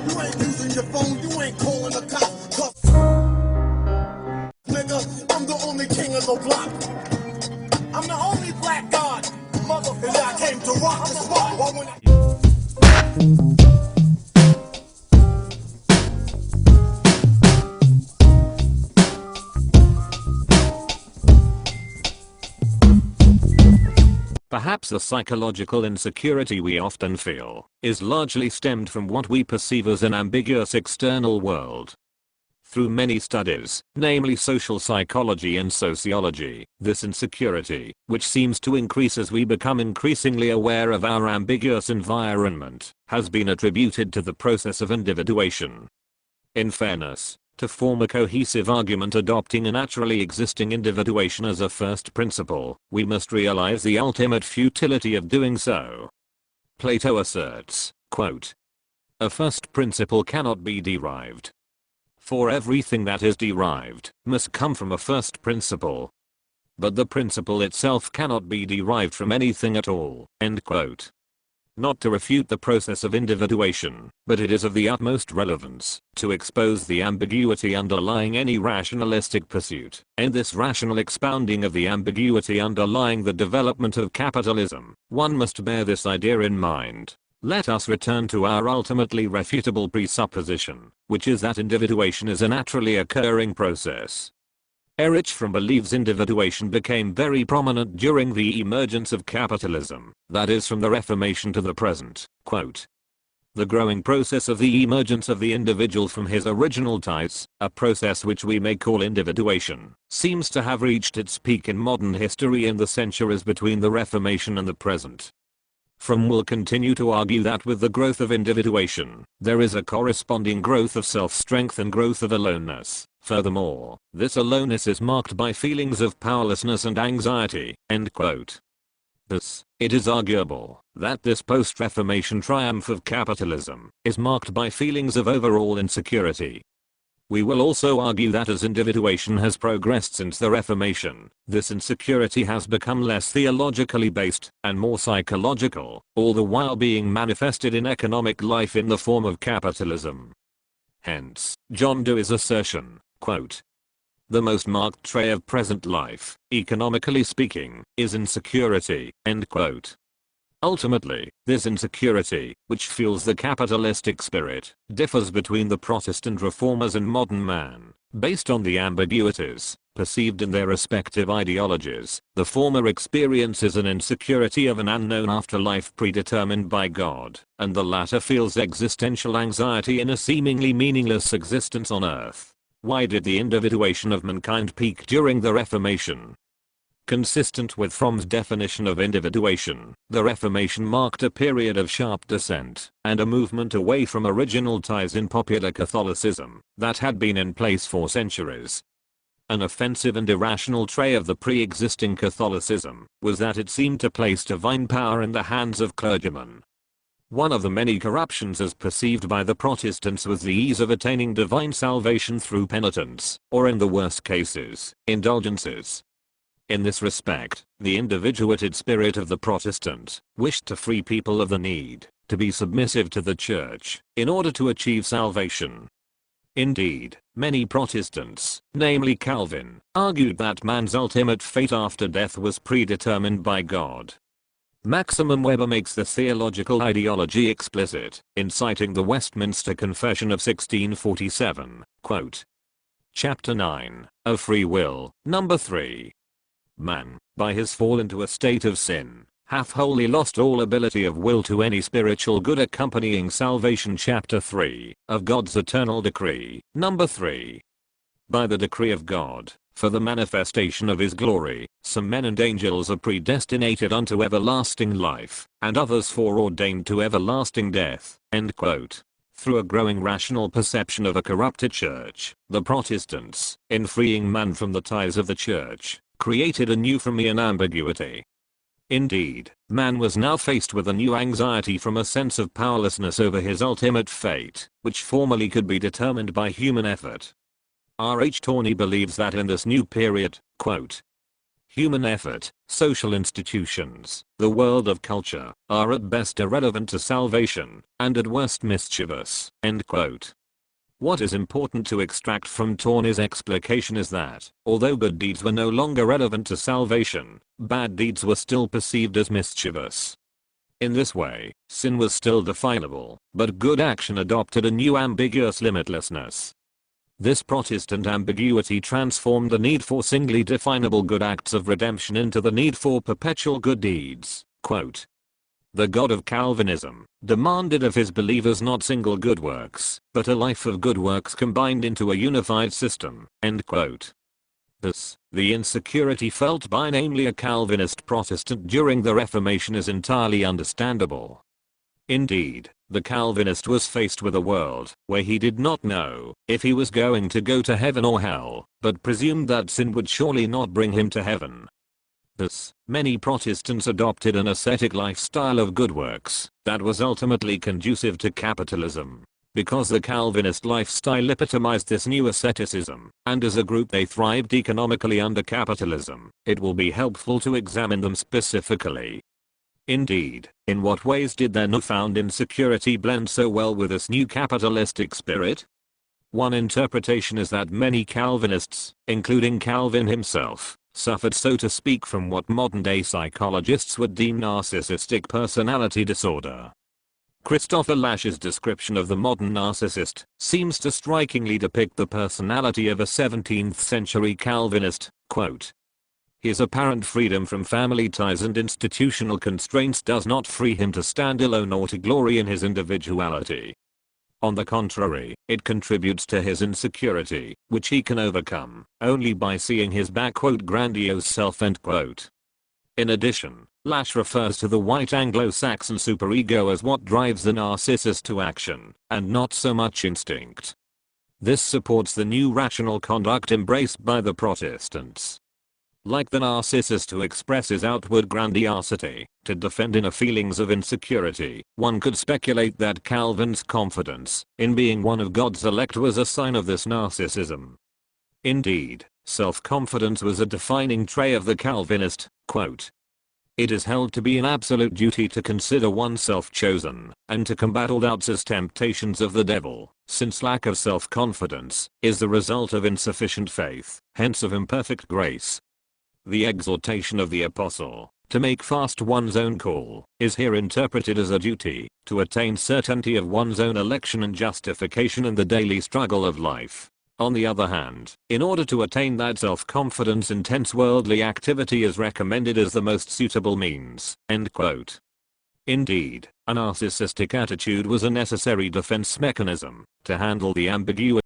You ain't using your phone, you ain't calling a cop. Nigga, I'm the only king of the block. I'm the only black god. Motherfucker, I came to rock the spot. Why when I Perhaps the psychological insecurity we often feel is largely stemmed from what we perceive as an ambiguous external world. Through many studies, namely social psychology and sociology, this insecurity, which seems to increase as we become increasingly aware of our ambiguous environment, has been attributed to the process of individuation. In fairness, to form a cohesive argument adopting a naturally existing individuation as a first principle, we must realize the ultimate futility of doing so. Plato asserts, quote, "A first principle cannot be derived. For everything that is derived must come from a first principle. But the principle itself cannot be derived from anything at all." End quote. Not to refute the process of individuation, but it is of the utmost relevance to expose the ambiguity underlying any rationalistic pursuit, and this rational expounding of the ambiguity underlying the development of capitalism. One must bear this idea in mind. Let us return to our ultimately refutable presupposition, which is that individuation is a naturally occurring process. Erich Fromm believes individuation became very prominent during the emergence of capitalism, that is from the Reformation to the present. Quote, "The growing process of the emergence of the individual from his original ties, a process which we may call individuation, seems to have reached its peak in modern history in the centuries between the Reformation and the present." Fromm will continue to argue that with the growth of individuation, there is a corresponding growth of self-strength and growth of aloneness. Furthermore, this aloneness is marked by feelings of powerlessness and anxiety. End quote. Thus, it is arguable that this post-Reformation triumph of capitalism is marked by feelings of overall insecurity. We will also argue that as individuation has progressed since the Reformation, this insecurity has become less theologically based and more psychological, all the while being manifested in economic life in the form of capitalism. Hence, John Dewey's assertion, quote, "The most marked trait of present life, economically speaking, is insecurity." End quote. Ultimately, this insecurity, which fuels the capitalistic spirit, differs between the Protestant reformers and modern man, based on the ambiguities perceived in their respective ideologies. The former experiences an insecurity of an unknown afterlife predetermined by God, and the latter feels existential anxiety in a seemingly meaningless existence on earth. Why did the individuation of mankind peak during the Reformation? Consistent with Fromm's definition of individuation, the Reformation marked a period of sharp descent and a movement away from original ties in popular Catholicism that had been in place for centuries. An offensive and irrational trait of the pre-existing Catholicism was that it seemed to place divine power in the hands of clergymen. One of the many corruptions as perceived by the Protestants was the ease of attaining divine salvation through penitence, or in the worst cases, indulgences. In this respect, the individuated spirit of the Protestant wished to free people of the need to be submissive to the Church in order to achieve salvation. Indeed, many Protestants, namely Calvin, argued that man's ultimate fate after death was predetermined by God. Maximum Weber makes the theological ideology explicit in citing the Westminster Confession of 1647, quote, Chapter 9, of Free Will, number 3. Man, by his fall into a state of sin, hath wholly lost all ability of will to any spiritual good accompanying salvation. Chapter 3, of God's eternal decree, number 3. By the decree of God, for the manifestation of his glory, some men and angels are predestinated unto everlasting life, and others foreordained to everlasting death. End quote. Through a growing rational perception of a corrupted church, the Protestants, in freeing man from the ties of the church, created a new Frommian ambiguity. Indeed, man was now faced with a new anxiety from a sense of powerlessness over his ultimate fate, which formerly could be determined by human effort. R. H. Tawney believes that in this new period, quote, human effort, social institutions, the world of culture, are at best irrelevant to salvation, and at worst mischievous." End quote. What is important to extract from Torney's explication is that, although good deeds were no longer relevant to salvation, bad deeds were still perceived as mischievous. In this way, sin was still definable, but good action adopted a new ambiguous limitlessness. This Protestant ambiguity transformed the need for singly definable good acts of redemption into the need for perpetual good deeds. Quote, "The God of Calvinism demanded of his believers not single good works, but a life of good works combined into a unified system." End quote. Thus, the insecurity felt by namely a Calvinist Protestant during the Reformation is entirely understandable. Indeed, the Calvinist was faced with a world where he did not know if he was going to go to heaven or hell, but presumed that sin would surely not bring him to heaven. Thus, many Protestants adopted an ascetic lifestyle of good works that was ultimately conducive to capitalism. Because the Calvinist lifestyle epitomized this new asceticism, and as a group they thrived economically under capitalism, it will be helpful to examine them specifically. Indeed, in what ways did their newfound insecurity blend so well with this new capitalistic spirit? One interpretation is that many Calvinists, including Calvin himself, suffered so to speak from what modern-day psychologists would deem narcissistic personality disorder. Christopher Lash's description of the modern narcissist seems to strikingly depict the personality of a 17th century Calvinist. Quote, "His apparent freedom from family ties and institutional constraints does not free him to stand alone or to glory in his individuality. On the contrary, it contributes to his insecurity, which he can overcome only by seeing his grandiose self." End quote. In addition, Lash refers to the white Anglo-Saxon superego as what drives the narcissist to action, and not so much instinct. This supports the new rational conduct embraced by the Protestants. Like the narcissist who expresses outward grandiosity to defend inner feelings of insecurity, one could speculate that Calvin's confidence in being one of God's elect was a sign of this narcissism. Indeed, self-confidence was a defining trait of the Calvinist. Quote, "It is held to be an absolute duty to consider oneself chosen, and to combat all doubts as temptations of the devil, since lack of self-confidence is the result of insufficient faith, hence of imperfect grace." The exhortation of the apostle to make fast one's own call is here interpreted as a duty to attain certainty of one's own election and justification in the daily struggle of life. On the other hand, in order to attain that self-confidence, intense worldly activity is recommended as the most suitable means. End quote. Indeed, a narcissistic attitude was a necessary defense mechanism to handle the ambiguity